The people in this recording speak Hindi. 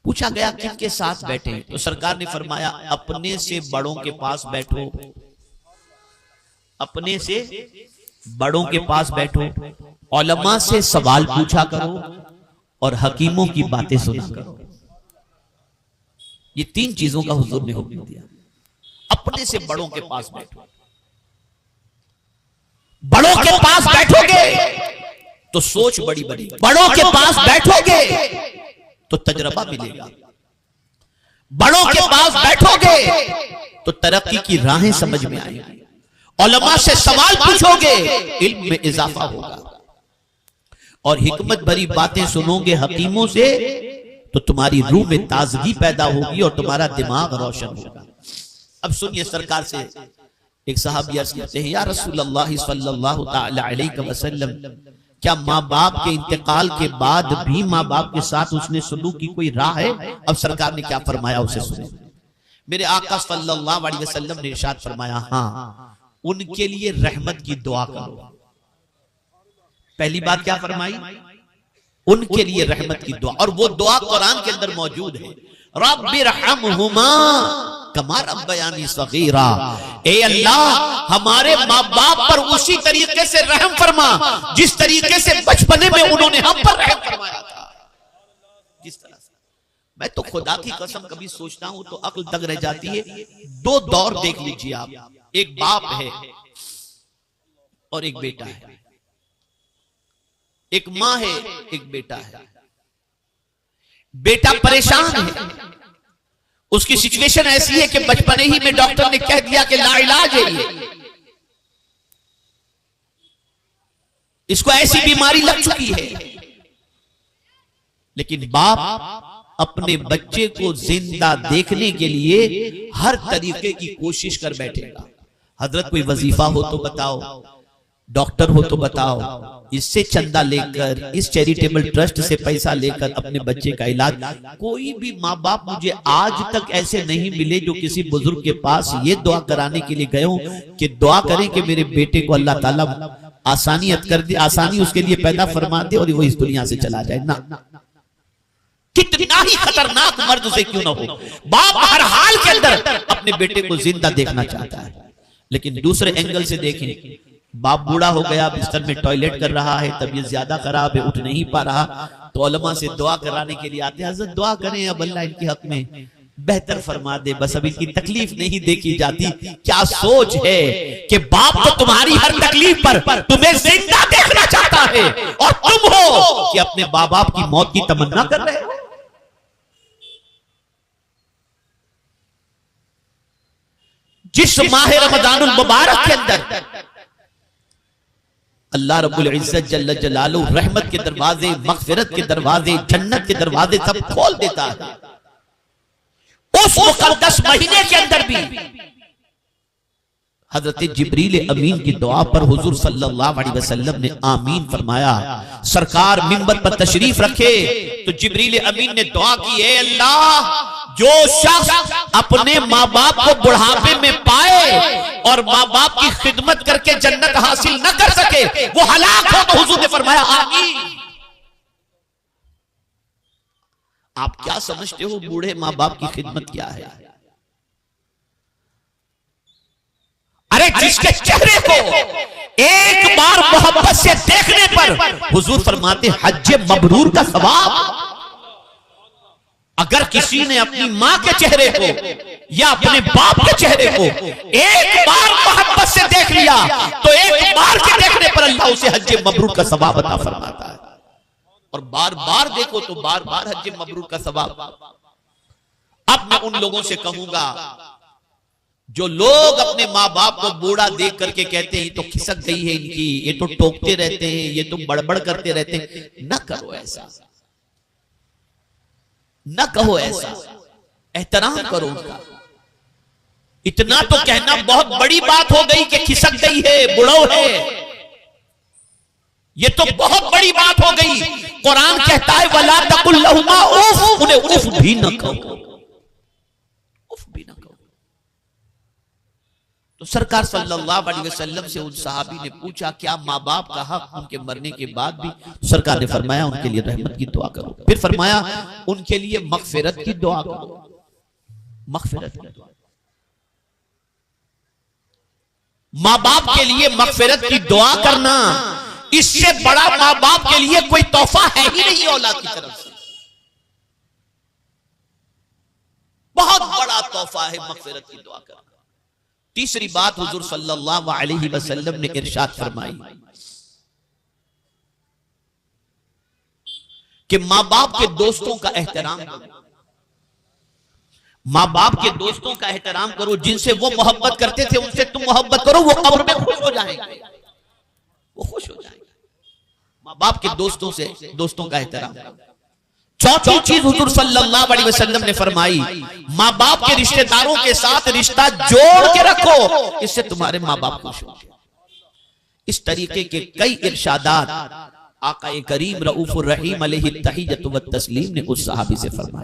पूछा गया किनके साथ बैठे, तो सरकार ने फरमाया अपने से बड़ों के पास बैठो, अपने से बड़ों के पास बैठो, उलमा से सवाल पूछा करो और हकीमों की बातें सुना करो। ये तीन चीजों का हुजूर ने हुक्म दिया। अपने से बड़ों के पास बैठो, बड़ों के पास बैठोगे तो सोच बड़ी बड़ी, बड़ों के पास बैठोगे तो तजर्बा मिलेगा, बड़ों के पास बैठोगे तो तरक्की की राहें समझ में आएंगी, उलमा से सवाल पूछोगे इल्म में इजाफा होगा, और हिकमत भरी बातें सुनोगे हकीमों से तो तुम्हारी रूह में ताजगी पैदा होगी और तुम्हारा दिमाग रोशन होगा। अब सुनिए, सरकार से एक साहबी अर्ज करते हैं, या रसूल अल्लाह सल्लल्लाहु तआला अलैहि वसल्लम, क्या माँ बाप के इंतकाल के बाद भी माँ बाप के साथ उसने सलूक की कोई राह है? अब सरकार ने क्या फरमाया उसे सुने। मेरे आका सल्लल्लाहु अलैहि वसल्लम ने इरशाद फरमाया, हाँ, उनके लिए रहमत की दुआ करो। पहली बात क्या फरमाई? उनके लिए रहमत की दुआ, और वो दुआ कुरान के अंदर मौजूद है, रब्बिरहमहुमा कमा रब्बयानी सगीरा। ए अल्लाह, हमारे माँ बाप पर उसी तरीके से रहम फरमा जिस तरीके से बचपने में उन्होंने हम पर रहम फरमाया था। जिस तरह से मैं तो खुदा की कसम कभी सोचता हूं तो अक्ल दंग रह जाती है। दो दौर देख लीजिए आप, एक बाप है और एक बेटा है, एक मां है, एक बेटा है। बेटा परेशान है, उसकी सिचुएशन ऐसी है कि बचपने ही में डॉक्टर ने कह दिया कि लाइलाज है ये, इसको ऐसी बीमारी लग चुकी है। लेकिन बाप अपने बच्चे को जिंदा देखने के लिए हर तरीके की कोशिश कर बैठेगा। हजरत कोई वजीफा हो तो बताओ, डॉक्टर हो तो बताओ, इससे चंदा लेकर, इस चैरिटेबल ट्रस्ट से पैसा लेकर अपने बच्चे का इलाज। कोई भी माँ बाप मुझे आज तक ऐसे नहीं मिले जो किसी बुजुर्ग के पास ये दुआ कराने के लिए गए हो कि दुआ करें कि मेरे बेटे को अल्लाह ताला आसानियत कर दे, आसानी उसके लिए पैदा फरमा दे और वो इस दुनिया से चला जाए। ना, कितना ही खतरनाक मर्द से क्यों ना हो, बाप हर हाल के अंदर अपने बेटे को जिंदा देखना चाहता है। लेकिन दूसरे एंगल से देखें, बाप बूढ़ा हो गया, बिस्तर में टॉयलेट कर रहा है, तबीयत ज्यादा खराब है, उठ नहीं पा रहा, तो उलमा से दुआ कराने के लिए आते हैं, हज़रत दुआ करें अब अल्लाह इनके हक में बेहतर फरमा दे, बस अब इनकी तकलीफ नहीं देखी जाती। क्या सोच है कि बाप तो तुम्हारी हर तकलीफ पर तुम्हें जिंदा देखना चाहता है और तुम हो कि अपने माँ बाप की मौत की तमन्ना कर रहे हो। जिस माह रमजानुल मुबारक के अंदर अल्लाह रब्बुल इज्जत जल्ल जलालुहु रहमत के दरवाजे, मगफिरत के दरवाजे, जन्नत के दरवाजे सब खोल देता है, उस मुकद्दस महीने के अंदर भी हजरत जिब्रील अमीन की दुआ पर हुजूर सल्लल्लाहु अलैहि वसल्लम ने आमीन फरमाया। सरकार मिंबर पर तशरीफ रखे तो जिब्रील अमीन ने दुआ की, ए अल्लाह, जो शख्स अपने माँ बाप को बुढ़ापे में पाए और माँ बाप की खिदमत करके जन्नत हासिल न कर सके वो हलाक हो, तो हुजूर ने फरमाया आमीन। आप क्या समझते हो बूढ़े माँ बाप की खिदमत क्या है? अरे जिसके चेहरे को एक बार मोहब्बत से देखने पर हुजूर फरमाते हज्जे मबरूर का सवाब। अगर किसी ने अपनी मां के चेहरे को या अपने बाप के चेहरे को एक बार मोहब्बत से देख लिया तो एक बार के देखने पर अल्लाह उसे हज्जे मबरूर का सवाब अता फरमाता है, और बार बार देखो तो बार बार हज्जे मबरूर का सवाब। अब मैं उन लोगों से कहूंगा जो लोग अपने माँ बाप को बूढ़ा देख करके कहते हैं ये तो खिसक गई है इनकी, ये तो टोकते रहते हैं, ये तो बड़बड़ करते रहते हैं, न करो ऐसा, न कहो ऐसा, एहतराम करो उनका। इतना तो कहना बहुत बड़ी बात हो गई कि खिसक गई है, बुढ़ो है, ये तो बहुत बड़ी बात हो गई। कुरान कहता है वला तकुल लहुमा उफ, उन्हें उफ भी न कहो, उफ भी न कहो। तो तो सरकार सल्लल्लाहु अलैहि वसल्लम से उन सहाबी ने पूछा क्या माँ बाप का हक उनके मरने के बाद भी? तो सरकार ने फरमाया उनके लिए रहमत की दुआ करो। फिर फरमाया उनके लिए मगफिरत की दुआ करो, मगफिरत की दुआ। माँ बाप के लिए मगफिरत की दुआ करना, इससे बड़ा माँ बाप के लिए कोई तोहफा है ही नहीं औलाद की तरफ से। बहुत बड़ा तोहफा है मगफिरत की दुआ करना। तीसरी बात हुजूर सल्लल्लाहु अलैहि वसल्लम ने इरशाद फरमाई कि माँ बाप के दोस्तों का एहतराम करो, माँ बाप के दोस्तों का एहतराम करो। जिनसे वो मोहब्बत करते थे उनसे तुम मोहब्बत करो, वो कब्र में खुश हो जाएंगे, वो खुश हो जाएंगे। माँ बाप के दोस्तों का एहतराम करो। चौथी चीज हुजूर सल्लल्लाहु अलैहि वसल्लम ने फरमाई माँ बाप के रिश्तेदारों के साथ रिश्ता जोड़ के रखो, इससे तुम्हारे माँ बाप खुश होंगे। इस तरीके के कई इरशादात आका करीम रऊफुर रहीम अलैहि तहिय्यतु व तस्लीम ने उस सहाबी से फरमाए।